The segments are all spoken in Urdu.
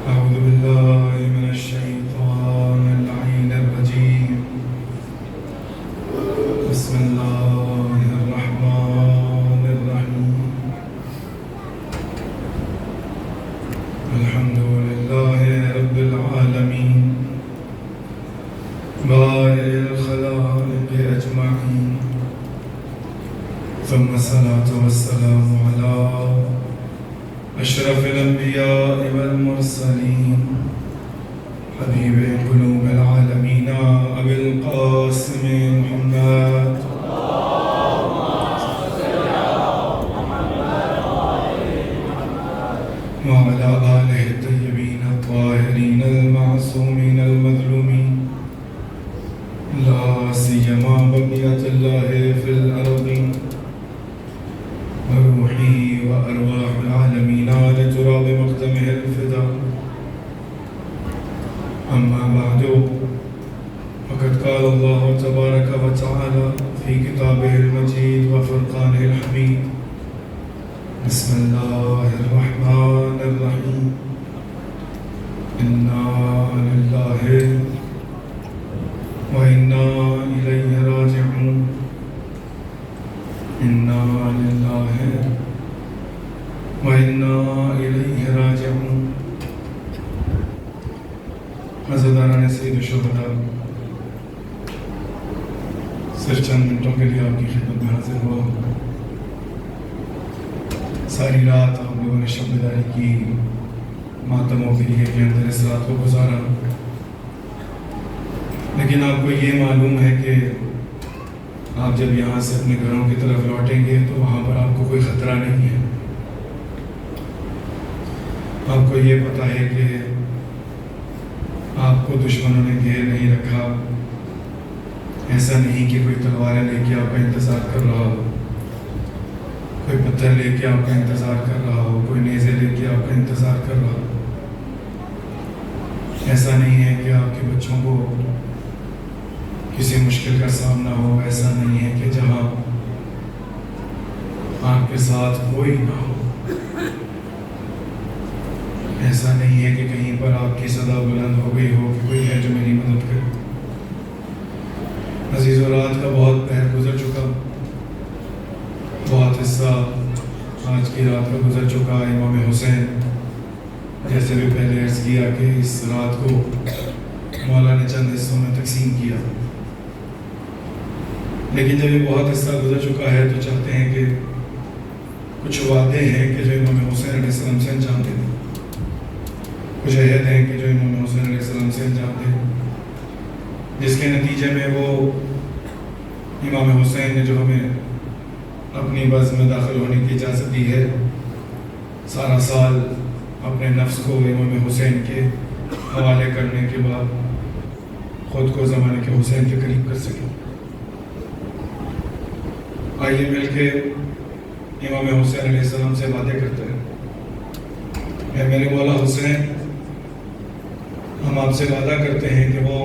أعوذ بالله من الشيطان اللعين الرجيم. بسم الله الرحمن الرحيم. الحمد لله رب العالمين بارئ الخلائق أجمعين، ثم الصلاة والسلام على أشرف الأنبياء والمرسلين حبيب قلوب العالمين أبي القاسم محمد وعلى آله الطيبين الطاهرين المعصومين المظلومين، لا سيما بقية الله في الأرضين، وروحي وأرواح العالمين لتراب مقدمه الفداء. أما بعد، فقد قال الله تبارك وتعالى في كتابه المجيد وفرقانه الحميد: بسم الله الرحمن الرحيم. إنا لله وإنا إليه راجعون. إنا لله وإنا إليه راجعون. عزیزان سید الشہداء، صرف چند منٹوں کے لیے آپ کی خدمت میں حاضر ہوا. ساری رات آپ لوگوں نے شب بیداری کی، ماتموں کے لیے کے اندر اس رات کو گزارا، لیکن آپ کو یہ معلوم ہے کہ آپ جب یہاں سے اپنے گھروں کی طرف لوٹیں گے تو وہاں پر آپ کو کوئی خطرہ نہیں ہے. آپ کو یہ پتہ ہے کہ آپ کو دشمنوں نے گھیر نہیں رکھا. ایسا نہیں کہ کوئی تلواریں لے کے آپ کا انتظار کر رہا ہو، کوئی پتھر لے کے آپ کا انتظار کر رہا ہو، کوئی نیزے لے کے آپ کا انتظار کر رہا ہو. ایسا نہیں ہے کہ آپ کے بچوں کو کسی مشکل کا سامنا ہو. ایسا نہیں ہے کہ جہاں آپ کے ساتھ کوئی نہ ہو. ایسا نہیں ہے کہ کہیں پر آپ کی صدا بلند ہو گئی ہو کہ کوئی ہے جو میری مدد کرے. عزیز و رات کا بہت پہر گزر چکا، بہت حصہ آج کی رات کا گزر چکا. امام حسین جیسے بھی پہلے عرض کیا کہ اس رات کو مولا نے چند حصوں میں تقسیم کیا، لیکن جب یہ بہت حصہ گزر چکا ہے تو چاہتے ہیں کہ کچھ وعدے ہیں کہ جو امام حسین علیہ السلام سے انجام دیں، کچھ عہد ہیں کہ جو امام حسین علیہ السلام سے انجام دیں، جس کے نتیجے میں وہ امام حسین نے جو ہمیں اپنی بزم میں داخل ہونے کی اجازت دی ہے، سارا سال اپنے نفس کو امام حسین کے حوالے کرنے کے بعد خود کو زمانے کے حسین کے قریب کر سکیں. آئیے مل کے امام حسین علیہ السلام سے وعدے کرتے ہیں. اے میرے مولا حسین، ہم آپ سے وعدہ کرتے ہیں کہ وہ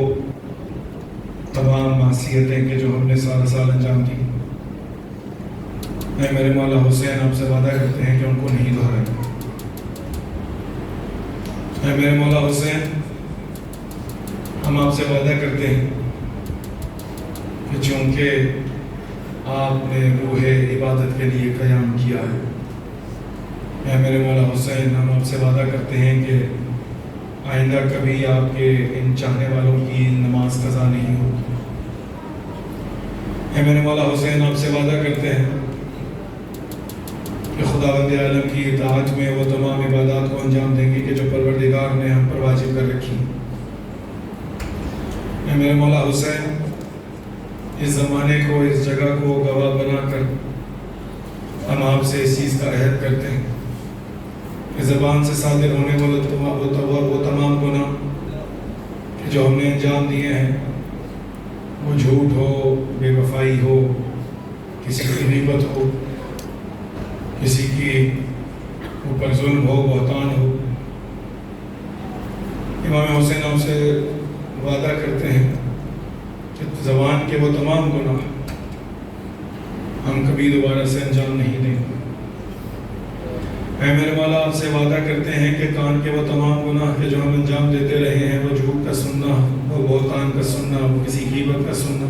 تمام معصیتیں کہ جو ہم نے سارا سال انجام دی، اے میرے مولا حسین، آپ سے وعدہ کرتے ہیں کہ ان کو نہیں دہرائیں گے. اے میرے مولا حسین، ہم آپ سے وعدہ کرتے ہیں کہ چونکہ آپ نے روح عبادت کے لیے قیام کیا ہے، اے میرے مولا حسین، ہم آپ سے وعدہ کرتے ہیں کہ آئندہ کبھی آپ کے ان چاہنے والوں کی نماز قضا نہیں ہوگی. اے میرے مولا حسین، آپ سے وعدہ کرتے ہیں کہ خداوند عالم کی اطاعت میں وہ تمام عبادات کو انجام دیں گے کہ جو پروردگار نے ہم پر واجب کر رکھی. اے میرے مولا حسین، اس زمانے کو، اس جگہ کو گواہ بنا کر ہم آپ سے اس چیز کا عہد کرتے ہیں کہ زبان سے صادر ہونے والے وہ تمام گناہ کہ جو ہم نے انجام دیے ہیں، وہ جھوٹ ہو، بے وفائی ہو، کسی کی غیبت ہو، کسی کی اوپر ظلم ہو، بہتان ہو، امام حسین ہم سے وعدہ کرتے ہیں کہ زبان کے وہ تمام گناہ ہم کبھی دوبارہ سے انجام نہیں دیں گے. اے میرے مولا آپ سے وعدہ کرتے ہیں کہ کان کے وہ تمام گناہ کے جو ہم انجام دیتے رہے ہیں، وہ جھوٹ کا سننا، وہ بہتان کا سننا، وہ کسی غیبت کا سننا،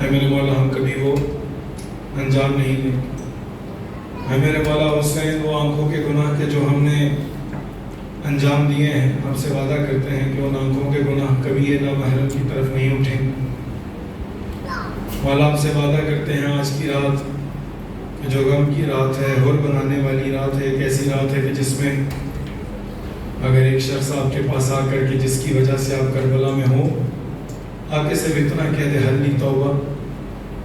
اے میرے مولا ہم کبھی وہ انجام نہیں دیں۔ اے میرے مولا حسین وہ آنکھوں کے گناہ کے جو ہم نے انجام دیے ہیں، آپ سے وعدہ کرتے ہیں کہ ان آنکھوں کے گناہ کبھی یہ نامحرم کی طرف نہیں اٹھیں گے۔ مولا آپ سے وعدہ کرتے ہیں آج کی رات جو غم کی رات ہے، ہور بنانے والی رات ہے، ایک ایسی رات ہے کہ جس میں اگر ایک شخص آپ کے پاس آ کر کے جس کی وجہ سے آپ کربلا میں ہو، آپ کے صرف اتنا کہہ دے حل نہیں توبہ،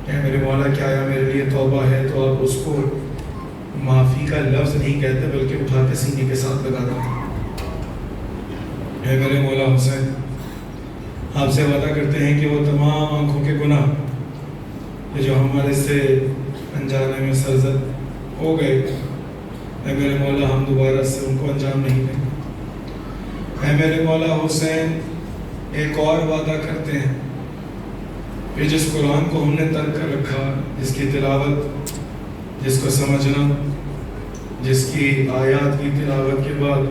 کہ میرے مولا کیا آیا میرے لیے توبہ ہے، تو آپ اس کو معافی کا لفظ نہیں کہتے بلکہ اٹھا کے سینے کے ساتھ لگاتے ہیں۔ اے میرے مولا حسین آپ سے وعدہ کرتے ہیں کہ وہ تمام آنکھوں کے گناہ جو ہمارے سے انجانے میں سرزد ہو گئے، اے میرے مولا ہم دوبارہ سے ان کو انجام نہیں دیں گے۔ اے میرے مولا حسین ایک اور وعدہ کرتے ہیں کہ جس قرآن کو ہم نے ترک کر رکھا، جس کی تلاوت، جس کو سمجھنا، جس کی آیات کی تلاوت کے بعد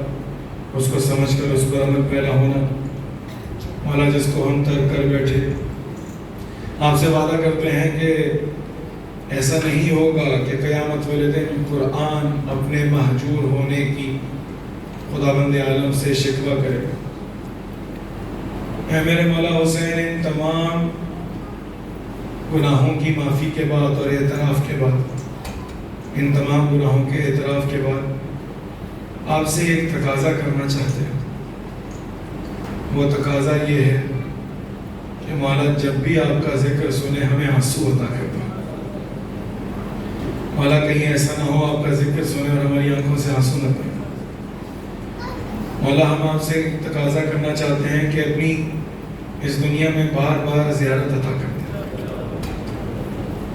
اس کو سمجھ کر اس پر عمل پیرا ہونا، مولا جس کو ہم ترک کر بیٹھے، آپ سے وعدہ کرتے ہیں کہ ایسا نہیں ہوگا کہ قیامت والے دن قرآن اپنے مہجور ہونے کی خداوند عالم سے شکوہ کرے۔ اے میرے مولا حسین ان تمام گناہوں کی معافی کے بعد اور اعتراف کے بعد، ان تمام گناہوں کے اعتراف کے بعد آپ سے ایک تقاضا کرنا چاہتے ہیں۔ وہ تقاضا یہ ہے کہ مولا جب بھی آپ کا ذکر سنے ہمیں آنسو عطا کر دیں۔ مولا کہیں ایسا نہ ہو آپ کا ذکر سنے اور ہماری آنکھوں سے آنسو نہ پڑے۔ مولا ہم آپ سے تقاضا کرنا چاہتے ہیں کہ اپنی اس دنیا میں بار بار زیارت عطا کر دیں۔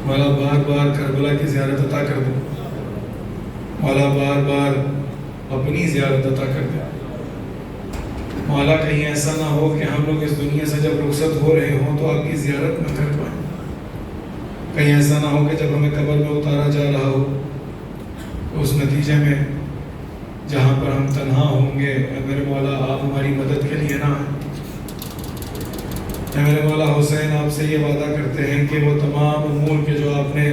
مولا بار بار کربلا کی زیارت عطا کر دیں۔ مولا بار بار اپنی زیارت عطا کر دیں۔ مولا کہیں ایسا نہ ہو کہ ہم لوگ اس دنیا سے جب رخصت ہو رہے ہوں تو آپ کی زیارت نہ کر پائیں۔ کہیں ایسا نہ ہو کہ جب ہمیں قبر میں اتارا جا رہا ہو تو اس نتیجے میں جہاں پر ہم تنہا ہوں گے، اے میرے مولا آپ ہماری مدد کے لیے نہ آئیں۔ اے میرے مولا حسین آپ سے یہ وعدہ کرتے ہیں کہ وہ تمام امور کے جو آپ نے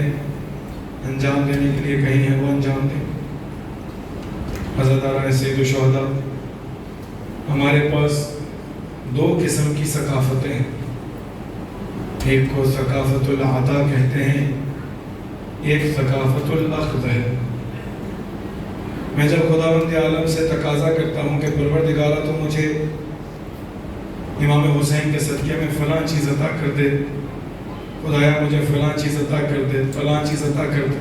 انجام دینے کے لیے کہی ہیں وہ انجام دیں۔ عزاداران سید الشہداء، ہمارے پاس دو قسم کی ثقافتیں ہیں، ایک کو ثقافت العطا کہتے ہیں، ایک ثقافت الاخذ ہے۔ میں جب خداوند عالم سے تقاضا کرتا ہوں کہ پروردگارہ تو مجھے امام حسین کے صدقے میں فلاں چیز عطا کر دے، خدایا مجھے فلاں چیز عطا کر دے، فلاں چیز عطا کر دے،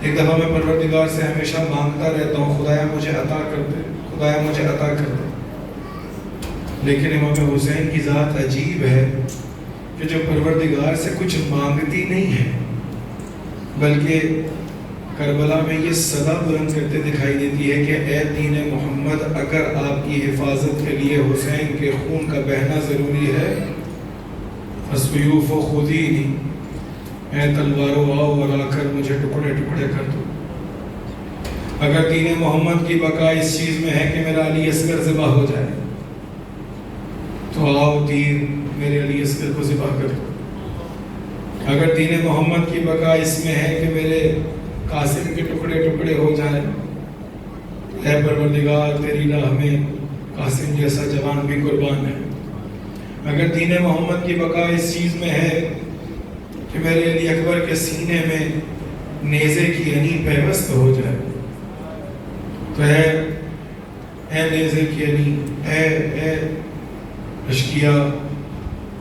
ایک دفعہ میں پروردگار سے ہمیشہ مانگتا رہتا ہوں خدایا مجھے عطا کر دے، خدایا مجھے عطا کر دے، لیکن امام حسین کی ذات عجیب ہے کہ جو پروردگار سے کچھ مانگتی نہیں ہے بلکہ کربلا میں یہ صدا بلند کرتے دکھائی دیتی ہے کہ اے دین محمد، اگر آپ کی حفاظت کے لیے حسین کے خون کا بہنا ضروری ہے، فَسْبِيُوفُ خُذِينِي، اے تلوارو آؤ اور آ کر مجھے ٹکڑے ٹکڑے کر دو۔ اگر دین محمد کی بقا اس چیز میں ہے کہ میرا علی اصغر ذبح ہو جائے تو آؤ تیر میرے علی اصغر کو ذبح کر دو۔ اگر دین محمد کی بقا اس میں ہے کہ میرے قاسم کے ٹکڑے ٹکڑے ہو جائیں، اے پروردگار تیری راہ میں قاسم جیسا جوان بھی قربان ہے۔ اگر دین محمد کی بقا اس چیز میں ہے کہ میرے علی اکبر کے سینے میں نیزے کی انی پیوست ہو جائے تو اے نیزے کی انی، اے اشکیا،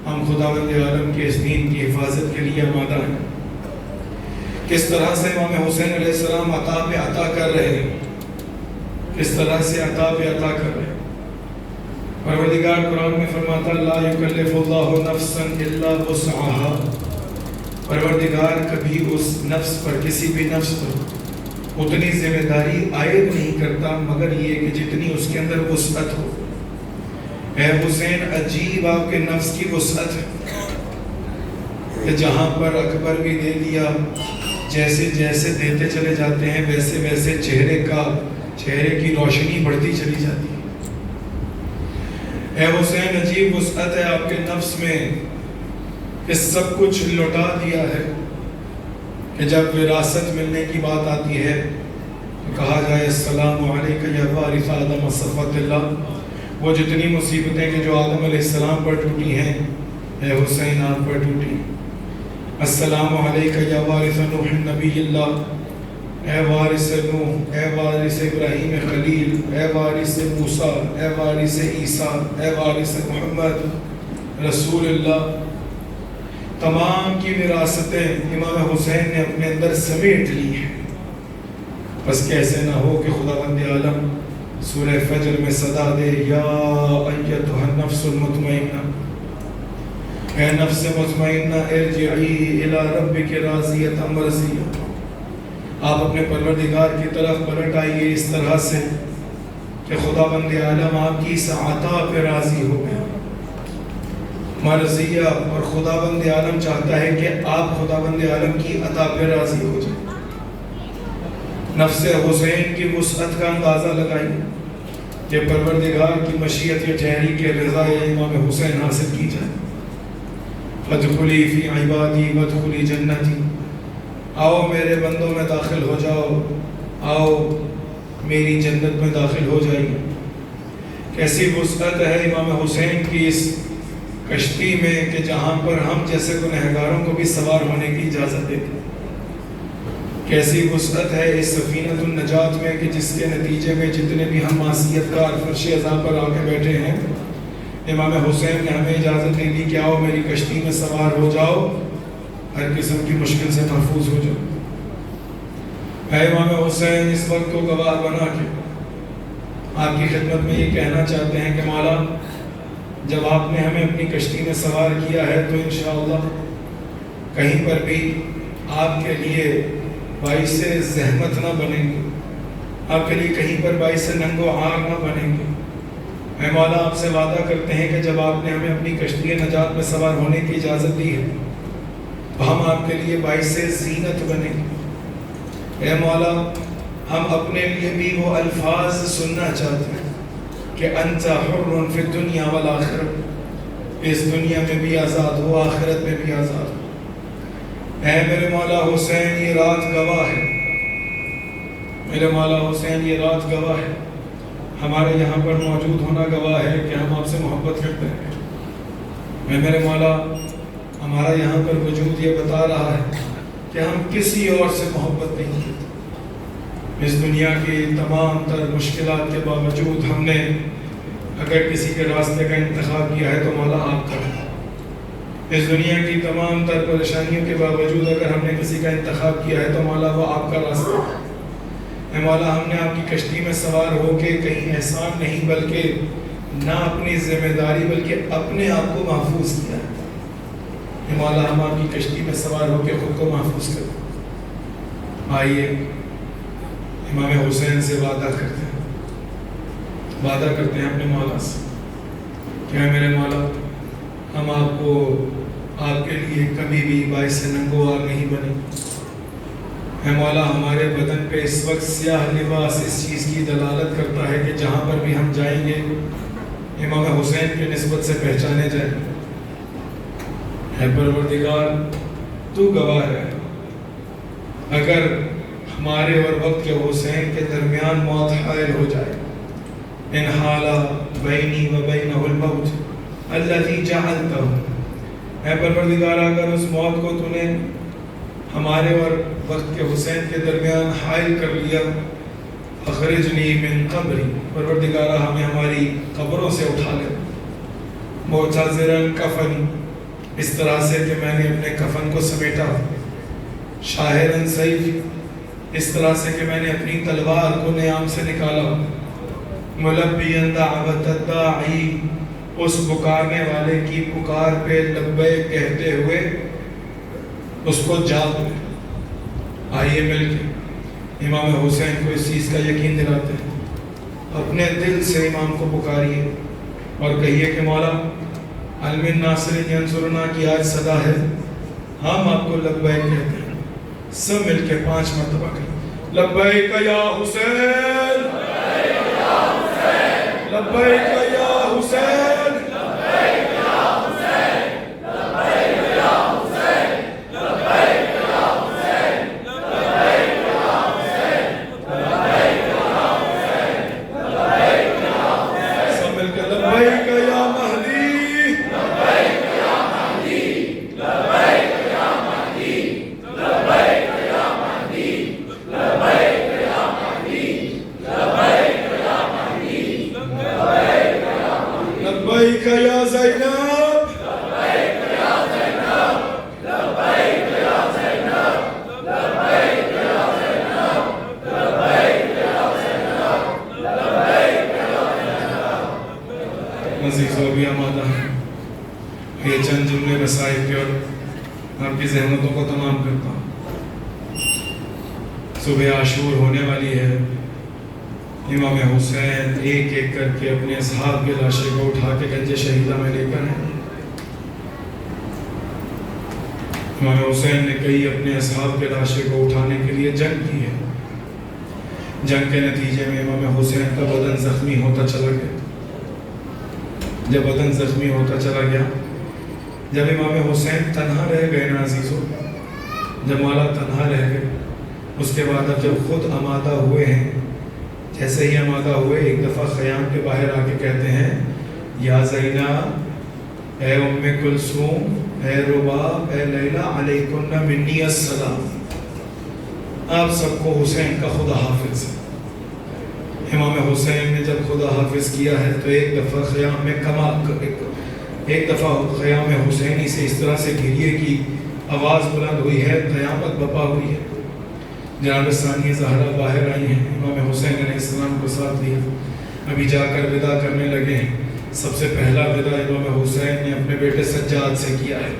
ہم خداوند عالم کے اس دین کی حفاظت کے لیے آمادہ ہیں۔ کس طرح سے امام حسین علیہ السلام عطا پہ عطا کر رہے ہیں، کس طرح سے عطا پہ عطا کر رہے ہیں۔ پروردگار قرآن میں فرماتا لا یکلف اللہ نفسا الا وسعها، پروردگار کبھی اس نفس پر، کسی بھی نفس پر اتنی ذمہ داری عائد نہیں کرتا مگر یہ کہ جتنی اس کے اندر وسعت ہو۔ اے حسین عجیب آپ کے نفس کی وسعت ہے کہ جہاں پر اکبر بھی دے دیا، جیسے جیسے دیتے چلے جاتے ہیں ویسے ویسے چہرے کی روشنی بڑھتی چلی جاتی ہے۔ اے حسین، عجیب وسعت ہے آپ کے نفس میں کہ سب کچھ لوٹا دیا ہے کہ جب وراثت ملنے کی بات آتی ہے تو کہا جائے السلام علیکہ یا وارث آدم صفوت اللہ۔ وہ جتنی مصیبتیں کہ جو آدم علیہ السلام پر ٹوٹی ہیں اے حسین آپ پر ٹوٹی۔ السلام علیکہ یا وارث نوح نبی اللہ، اے وارث نوح، اے وارث ابراہیم خلیل، اے وارث موسیٰ، اے وارث عیسیٰ، اے وارث محمد رسول اللہ۔ تمام کی وراثتیں امام حسین نے اپنے اندر سمیٹ لی ہیں۔ بس کیسے نہ ہو کہ خداوند عالم سورہ فجر میں صدا دے، یا ایتھا النفس المطمئنہ، اے نفس مطمئنہ ارجعی الی ربک راضیۃ مرضیہ۔ آپ اپنے پروردگار کی طرف پلٹ آئیے اس طرح سے کہ خداوند عالم آپ کی اس عطا پہ راضی ہو گیا، مرضیہ، اور خداوند عالم چاہتا ہے کہ آپ خداوند عالم کی عطا پہ راضی ہو جائیں۔ نفس حسین کی وسعت کا اندازہ لگائیے کہ پروردگار کی مشیت یا ٹھہری کے رضا امام حسین حاصل کی جائے۔ فادخلی فی عبادی وادخلی جنتی، آؤ میرے بندوں میں داخل ہو جاؤ، آؤ میری جنت میں داخل ہو جائیے۔ کیسی وسعت ہے امام حسین کی اس کشتی میں کہ جہاں پر ہم جیسے گنہگاروں کو بھی سوار ہونے کی اجازت دیتے۔ کیسی وسعت ہے اس سفینۃ النجات میں کہ جس کے نتیجے میں جتنے بھی ہم معصیت کار فرش عذاب پر آ کے بیٹھے ہیں، امام حسین نے ہمیں اجازت دے دی کہ آؤ میری کشتی میں سوار ہو جاؤ، ہر قسم کی مشکل سے محفوظ ہو جاؤ۔ اے امام حسین، اس وقت کو گواہ بنا کے آپ کی خدمت میں یہ کہنا چاہتے ہیں کہ مولا، جب آپ نے ہمیں اپنی کشتی میں سوار کیا ہے تو انشاءاللہ کہیں پر بھی آپ کے لیے باعث زحمت نہ بنیں گے، آپ کے لیے کہیں پر باعث ننگ و عار نہ بنیں گے۔ اے مولا، آپ سے وعدہ کرتے ہیں کہ جب آپ نے ہمیں اپنی کشتی نجات میں سوار ہونے کی اجازت دی ہے تو ہم آپ کے لیے باعث زینت بنیں گے۔ اے مولا، ہم اپنے لیے بھی وہ الفاظ سننا چاہتے ہیں کہ انت حر فی الدنیا والآخرہ، اس دنیا میں بھی آزاد ہو، آخرت میں بھی آزاد ہو۔ اے میرے مولا حسین، یہ رات گواہ ہے، میرے مولا حسین یہ رات گواہ ہے، ہمارے یہاں پر موجود ہونا گواہ ہے کہ ہم آپ سے محبت کرتے ہیں۔ میرے مولا، ہمارا یہاں پر وجود یہ بتا رہا ہے کہ ہم کسی اور سے محبت نہیں کرتے۔ اس دنیا کی تمام تر مشکلات کے باوجود ہم نے اگر کسی کے راستے کا انتخاب کیا ہے تو مولا آپ کا ہے۔ اس دنیا کی تمام تر پریشانیوں کے باوجود اگر ہم نے کسی کا انتخاب کیا ہے تو مولا وہ آپ کا راستہ ہے۔ اے مولا، ہم نے آپ کی کشتی میں سوار ہو کے کہیں احسان نہیں بلکہ نہ اپنی ذمہ داری بلکہ اپنے آپ کو محفوظ کیا ہے۔ اے مولا، ہم آپ کی کشتی میں سوار ہو کے خود کو محفوظ کریں۔ آئیے امام حسین سے وعدہ کرتے ہیں، وعدہ کرتے ہیں اپنے مولا سے کہ اے میرے مولا، ہم آپ کو آپ کے لیے کبھی بھی باعث ننگ و عار نہیں بنے۔ اے مولا، ہمارے بدن پہ اس وقت سیاہ لباس اس چیز کی دلالت کرتا ہے کہ جہاں پر بھی ہم جائیں گے امام حسین کی نسبت سے پہچانے جائیں۔ اے پروردگار، تو گواہ ہے، اگر ہمارے اور وقت کے حسین کے درمیان موت حائل ہو جائے، ان حالا بینی و بینہ الموت الذی جعلتہ، اے پروردگار، اگر اس موت کو تو نے ہمارے اور وقت کے حسین کے درمیان حائل کر لیا، اخرجنی من قبری، پروردگارہ ہمیں ہماری قبروں سے اٹھا لے، معتذرا کفنی، اس طرح سے کہ میں نے اپنے کفن کو سمیٹا، شاہرا سیفی، اس طرح سے کہ میں نے اپنی تلوار کو نیام سے نکالا، ملبیا دعوت الداعی، اس پکارنے والے کی پکار پہ لبیک کہتے ہوئے اس کو جاگ دیں۔ آئیے مل کے امام حسین کو اس چیز کا یقین دلاتے ہیں، اپنے دل سے امام کو پکاریے اور کہیے کہ مولا، علم ناصر ینصرنا کی آج صدا ہے، ہم آپ کو لبیک کہتے ہیں، سب مل کے 5 مرتبہ کریں. لبیک یا حسین، لبیک یا حسین، سب مل کے لبیک یا مہدی، لبیک یا زینب، مزید بھی آمادہ ہے. یہ چند جملے وسائل کے اور آپ کی ذہنتوں کو تمام کرتا ہوں. صبح عاشور ہونے والی ہے. امام حسین ایک ایک کر کے اپنے اصحاب کے لاشیں کو اٹھا کے گنج شہیدہ میں لے کر ہیں. امام حسین نے کئی اپنے اصحاب کے لاشیں کو اٹھانے کے لیے جنگ کی ہے. جنگ کے نتیجے میں امام حسین کا بدن زخمی ہوتا چلا گیا. جب بدن زخمی ہوتا چلا گیا، جب امام حسین تنہا رہ گئے نا عزیزو، جب مولا تنہا رہ گئے، اس کے بعد اب جب خود آمادہ ہوئے ہیں، جیسے ہی آمادہ ہوئے ایک دفعہ خیام کے باہر آ کے کہتے ہیں یا زینب، اے ام کلثوم، اے رباب، اے لیلا، علیکن منی السلام. آپ سب کو حسین کا خدا حافظ ہے. امام حسین نے جب خدا حافظ کیا ہے تو ایک دفعہ خیام حسینی سے اس طرح سے گھریے کی آواز بلند ہوئی ہے، قیامت بپا ہوئی ہے. جناب ثانیہ زہرا باہر آئی ہیں، امام حسین علیہ السلام کو ساتھ لیا، ابھی جا کر ودا کرنے لگے ہیں. سب سے پہلا ودا امام حسین نے اپنے بیٹے سجاد سے کیا ہے.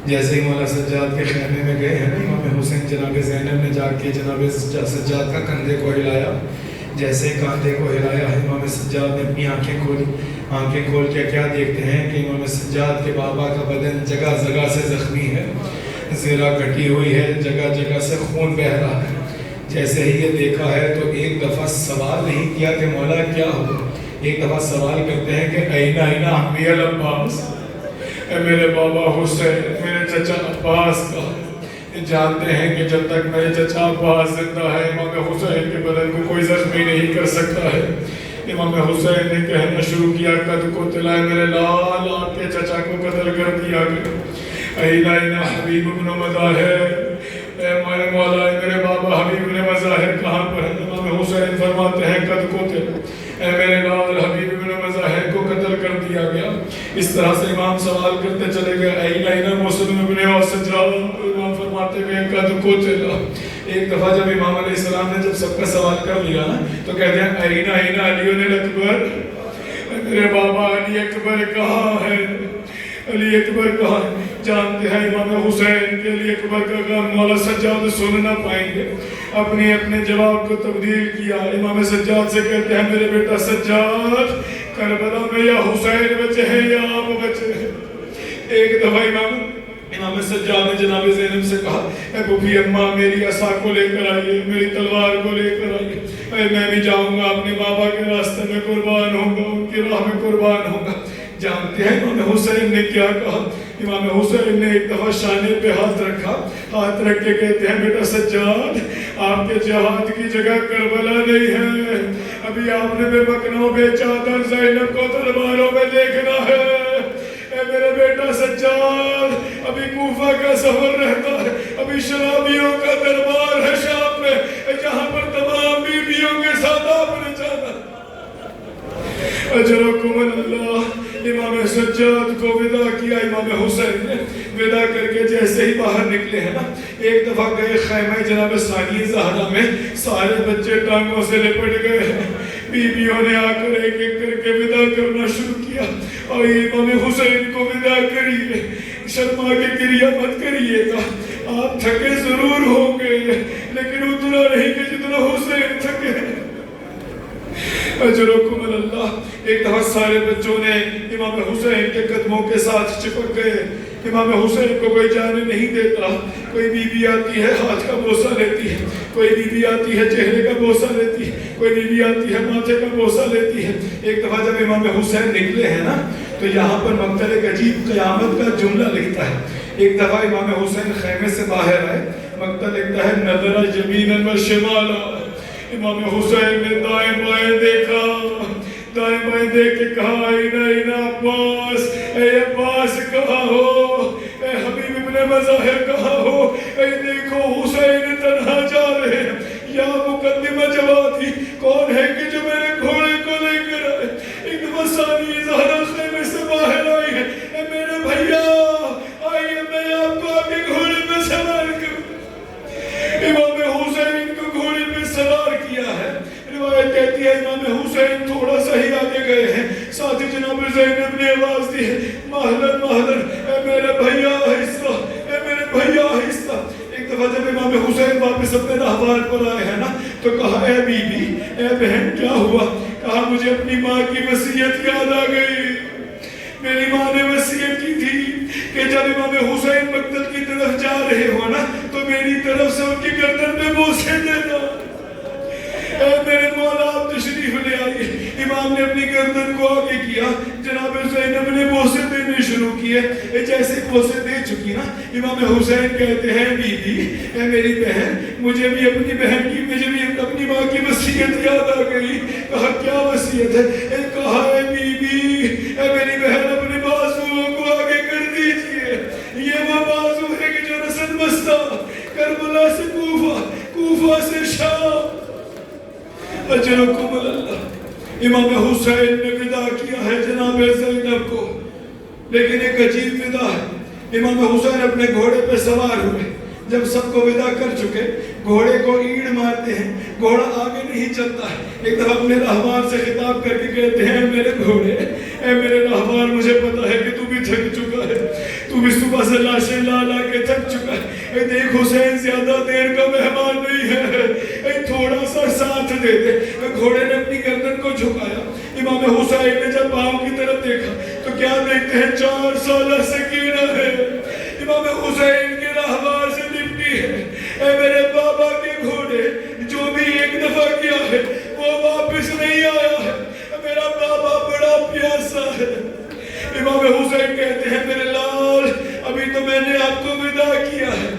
جیسے ہی مولا سجاد کے خیمے میں گئے ہیں نا امام حسین، جناب زینب نے جا کے جناب سجاد کا کندھے کو ہلایا. جیسے کاندھے کو ہلایا امام سجاد نے اپنی آنکھیں کھولی. آنکھیں کھول کے کیا دیکھتے ہیں کہ امام سجاد کے بابا کا بدن جگہ جگہ سے زخمی ہے، زیرہ کٹی ہوئی ہے، جگہ جگہ سے خون بہہ رہا ہے. جیسے ہی یہ دیکھا ہے تو ایک دفعہ سوال نہیں کیا کہ مولا کیا ہو، ایک دفعہ سوال کرتے ہیں کہ اینا عمی العباس، اے میرے بابا حسین، میرے چچا عباس کا. جانتے ہیں کہ جب تک میرے چچا عباس زندہ ہے امام حسین کے بدن کو کوئی زخمی نہیں کر سکتا ہے. امام حسین نے کہنا شروع کیا قد قتل، میرے لال آپ کے چچا کو قتل کر دیا گیا. اینا حبیب ابن مظاہر، اے مولا میرے بابا حبیب ابن مظاہر کہاں پر ہے؟ امام حسین فرماتے ہیں قد قتل، اے میرے لال حبیب ابن مظاہر کو قتل کر دیا گیا. اس طرح سے امام سوال کرتے چلے گئے اینا مسلم ابن سجاد، امام فرماتے ہیں قد قتل. ایک دفعہ جب امام علیہ السلام نے جب سب کا سوال کر لیا نا تو کہتے ہیں اینا علی الاکبر، میرے بابا علی اکبر کہاں ہے؟ علی اکبر کہاں؟ جانتے ہیں امام حسین کے علی اکبر کا کام مولا سجاد سن نہ پائیں گے، اپنے جواب کو تبدیل کیا. امام سجاد سے کہتے ہیں میرے بیٹا سجاد، کربلا میں یا حسین بچے ہیں یا آپ بچے ہیں؟ ایک دفعہ امام سجاد نے جناب زینب سے کہا اے بھوپھی اماں میری عصا کو لے کر آئیے، میری تلوار کو لے کر آئیے، میں بھی جاؤں گا اپنے بابا کے راستے میں قربان ہوں گا، ان کی راہ میں قربان ہوں گا. جانتے ہیں امام حسین نے کیا کہا؟ امام حسین نے ایک دفعہ شانے پہ ہاتھ رکھا، ہاتھ رکھ کے کہتے ہیں بیٹا سجاد، آپ کے جہاد کی جگہ کربلا نہیں ہے، ابھی آپ نے بے مکنوں بے چادر زینب کو تلواروں میں دیکھنا ہے. اے میرے بیٹا سجاد، ابھی کوفہ کا سفر رہتا ہے، ابھی شرابیوں کا دربار ہے شام میں، جہاں پر تمام بیویوں کے ساتھ آپ نے جانا. اجرکم اللہ. امام سجاد کو ودا کیا امام حسین نے. ودا کر کے جیسے ہی باہر نکلے ہیں نا، ایک دفعہ گئے خیمہ جناب ثانیہ زہرا میں، سارے بچے ٹانگوں سے لپٹ گئے ہیں. بیویوں نے آ کر ایک ایک کر کے ودا کرنا شروع کیا. اور امام حسین کو ودا کریے، شرما کے گریہ مت کریے گا، آپ تھکے ضرور ہوں گے لیکن اتنا نہیں کہ جتنا حسین تھکے. اجرکم اللہ. ایک دفعہ سارے بچوں نے امام حسین کے قدموں کے ساتھ چپک گئے. امام حسین کو کوئی جانے نہیں دیتا. کوئی بیوی آتی ہے ہاتھ کا بوسہ لیتی ہے، کوئی بیوی آتی ہے چہرے کا بوسہ لیتی ہے، کوئی بیوی آتی ہے ماتھے کا بوسہ لیتی ہے۔ ایک دفعہ جب امام حسین نکلے ہیں نا تو یہاں پر مقتل ایک عجیب قیامت کا جملہ لکھتا ہے۔ ایک دفعہ امام حسین خیمے سے باہر آئے، مقتل لکھتا ہے نظر یمینا و شمالا، امام حسین نے دائیں بائیں دیکھا، دائیں بائیں دیکھ کے کہا اینا عباس، اے عباس کہاں ہو، اے حبیب ابن مظاہر کہاں ہو، اے دیکھو حسین تنہا جا رہے ہیں، یا مقدمہ جوادی کون ہے کہ جو میرے گھوڑے کو لے کر آئے؟ ایک دفعہ ثانی زہرا خیمے سے باہر آئی ہے، اے میرے بھیا آئیے میں آپ کو آپ کے گھوڑے پہ سوار کروں۔ امام حسین کو گھوڑے پہ سوار کیا ہے۔ روایت کہتی ہے امام حسین تھوڑا سا ہی آگے گئے ہیں، ساتھ ہی جناب زینب نے آواز دی ہے مہلن مہلن، اے میرے بھیا آہستہ، اے میرے بھیا آہستہ۔ ایک دفعہ جب امام حسین واپس اپنے راہوار پر آئے ہیں نا تو کہا اے بی بی، اے بہن کیا ہوا؟ کہا مجھے اپنی ماں کی وصیت یاد آ گئی۔ میری ماں نے وصیت کی تھی کہ جب امام حسین مقتل کی طرف جا رہے ہو نا تو میری طرف سے ان کی گردن پہ بوسے دینا۔ اے میرے مولا آپ تشریف لے آئیے۔ امام نے اپنی گردن کو آگے کیا، جناب زینب نے بوسے دینے شروع کیے۔ جیسے بوسے دے چکی نا امام حسین کہتے ہیں بی بی، اے میری بہن مجھے بھی اپنی بہن کی، مجھے بھی اپنی ماں کی وصیت یاد آ گئی۔ کہا کیا وصیت ہے؟ کہا اے بی بی، اے میری بہن اپنے بازوؤں کو آگے کر دیجئے، یہ وہ بازو ہے کہ جو رسد بستہ کربلا سے کوفہ، کوفہ سے شام، اجرکم اللہ۔ امام حسین نے ودا کیا ہے جناب زینب کو، لیکن ایک عجیب ودا ہے۔ امام حسین اپنے گھوڑے پہ سوار ہوئے، جب سب کو ودا کر چکے گھوڑے کو ایڑ مارتے ہیں، گھوڑا آگے نہیں چلتا ہے۔ ایک دفعہ اپنے راہوار سے خطاب کر کے کہتے ہیں میرے گھوڑے، اے میرے راہوار مجھے پتا ہے کہ تو بھی تھک چکا ہے، تو بھی صبح سے لاشیں لا لا کے تھک چکا ہے۔ اے دیکھ حسین زیادہ دیر کا مہمان نہیں ہے، اے تھوڑا سا ساتھ دے دے۔ گھوڑے نے اپنی گردن کو جھکایا۔ امام حسین نے جب پاؤں کی طرف دیکھا تو کیا دیکھتے ہیں؟ 4 سالہ سکینہ ہے، امام حسین کے راہوار سے لپٹی ہے۔ اے میرے بابا کے گھوڑے، جو بھی ایک دفعہ کیا ہے وہ واپس نہیں آیا ہے، میرا بابا بڑا پیاسا ہے۔ امام حسین کہتے ہیں میرے لال ابھی تو میں نے آپ کو ودا کیا ہے،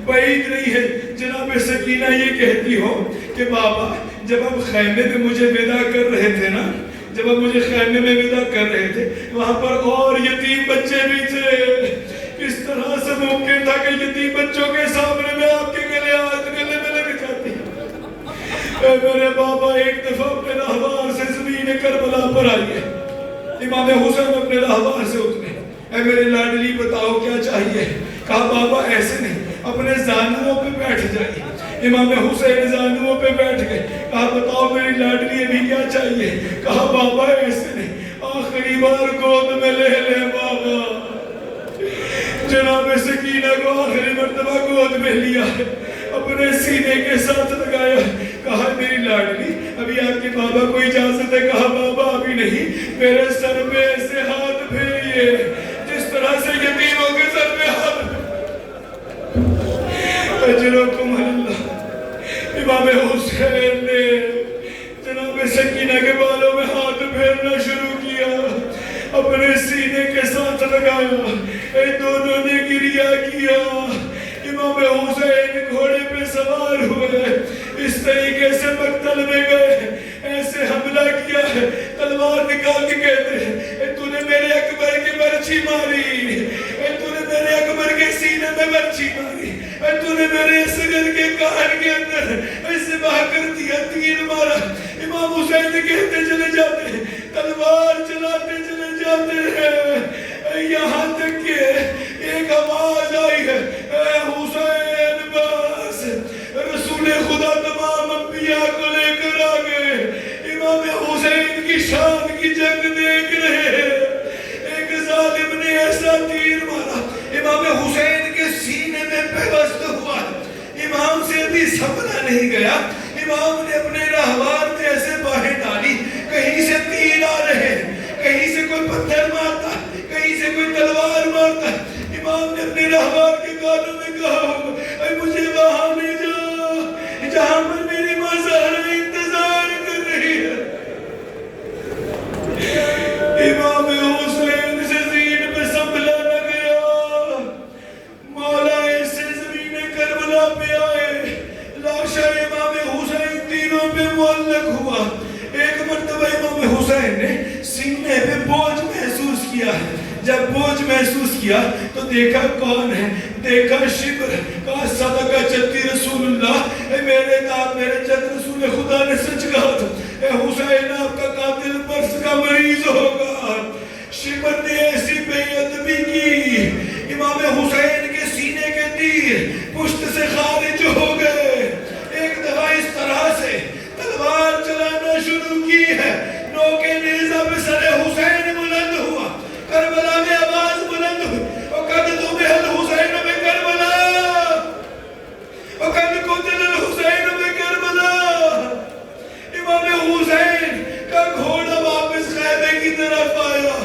بعید نہیں ہے جناب سکینہ یہ کہتی ہو کہ بابا جب آپ خیمے میں مجھے ودا کر رہے تھے نا، جب آپ مجھے خیمے میں ودا کر رہے تھے وہاں پر اور یتیم بچے بھی تھے، کس طرح سے ممکن تھا کہ یتیم بچوں کے سامنے میں آپ کے گلے میں لگ جاتی؟ اے میرے بابا ایک دفعہ اپنے راہوار سے زمین کربلا پر آئیے۔ امام حسین اپنے راہوار سے اترے، اے میرے لاڈلی بتاؤ کیا چاہیے؟ کہا بابا ایسے نہیں، اپنے زانوؤں پہ بیٹھ جائیے۔ امام حسین زانوؤں پہ بیٹھ گئے۔ کہا بتاؤ میری لاڈلی ابھی کیا چاہیے؟ کہا بابا ایسے نہیں، آخری بار گود میں لے لے بابا۔ جناب سکینہ کو آخری مرتبہ گود میں لیا ہے، اپنے سینے کے ساتھ لگایا، کہا میری لاڈلی ابھی آپ کے بابا کو اجازت ہے؟ کہا بابا ابھی نہیں، میرے سر پہ ایسے ہاتھ پھیریے جس طرح سے یتیموں کے سر پہ ہاتھ۔ اجرکم اللہ۔ امام حسین نے جناب سکینہ کے بالوں میں ہاتھ پھیرنا شروع کیا، اپنے سینے کے ساتھ لگایا، اے دونوں نے گریہ کیا۔ امام حسین گھوڑے پہ سوار ہوئے، اس طریقے سے مقتل میں گئے، ایسے حملہ کیا ہے، تلوار نکال کے کہتے ہیں اے تو نے میرے اکبر کی برچھی ماری، اے تو نے میرے اکبر کے سینے میں برچھی ماری، اے تو نے میرے اصغر کے کان کے اندر ایسے بہا کر دیا، تیر مارا۔ امام حسین کہتے چلے جاتے ہیں، تلوار چلاتے چلے جاتے ہیں، یہاں تک کہ ایک آواز آئی ہے اے حسین بس، رسول خدا تمام انبیاء کو لے کر آ گئے، امام حسین کی شان کی جنگ دیکھ رہے ہیں۔ ایک ظالم نے ایسا تیر مارا، امام حسین کے سینے میں پیوست ہوا، امام سے ابھی سنبھلا نہیں گیا، امام نے اپنے راہوار میں ایسے باہیں ڈالی، کہیں سے تیر آ رہے ہیں، کہیں سے کوئی پتھر مارتا ہے، کہیں سے کوئی تلوار مارتا ہے۔ امام نے اپنے راہوار کے گالوں میں کہا وہاں لے جا جہاں پر میری ماں زہرا انتظار کر رہی ہے. امام حسین سے زین پہ سنبھلا نہ گیا. مولا ایسے زمین کربلا پہ آئے. لاشا امام حسین تینوں پہ معلق ہوا. ایک مرتبہ امام حسین نے سینے پہ بوجھ محسوس کیا. جب بوجھ محسوس کیا تو دیکھا کون ہے. دیکھا شبر. کہا صدقہ جدی رسول اللہ. اے میرے داد میرے جد رسول خدا نے سچ کہا تھا. اے حسین آپ کا قاتل برس کا مریض ہوگا. شبر نے ایسی بے ادبی کی. امام حسین کے سینے کے تیر پشت سے خارج ہو گئے. ایک دفعہ اس طرح سے تلوار چلانا شروع کی ہے. نوکے نیزہ پہ سر حسین بلند ہوا. کربلا میں آواز بلند ہوئی. وقد ذبح الحسین بکربلا. وقد قتل الحسین بکربلا. امام حسین کا گھوڑا واپس خیمے کی طرف آیا.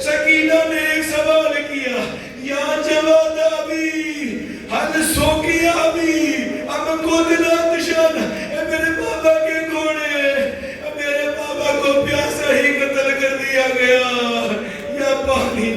سکینہ نے ایک سوال کیا. یا جواد ابی حل سوکی ابی اب قتل انتشان. اے میرے بابا کے گھوڑے. میرے بابا کو پیاسا ہی قتل کر دیا گیا. یا پانی